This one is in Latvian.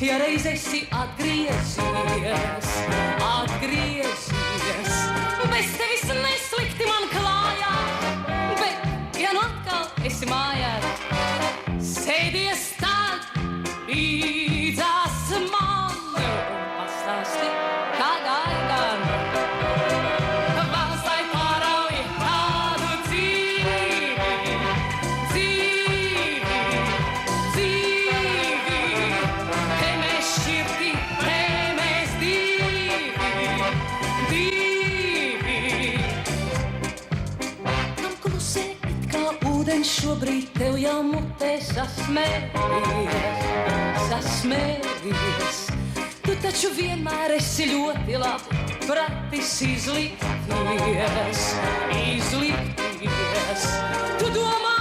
ja reiz esi atgriezies, bez tevis neslikti man klājās, bet ja nu atkal esi mājās, sēdies tad līdzās man, pastāsti, kā gāja gan. Valsts, lai pārauj tādu dzīvi, te mēs šķirti, te mēs divi. Tam klusē it kā ūdens šobrīd tev jau mutē sasmējies. Tu taču vienmēr esi ļoti labi pratis izlikties. Tu domā,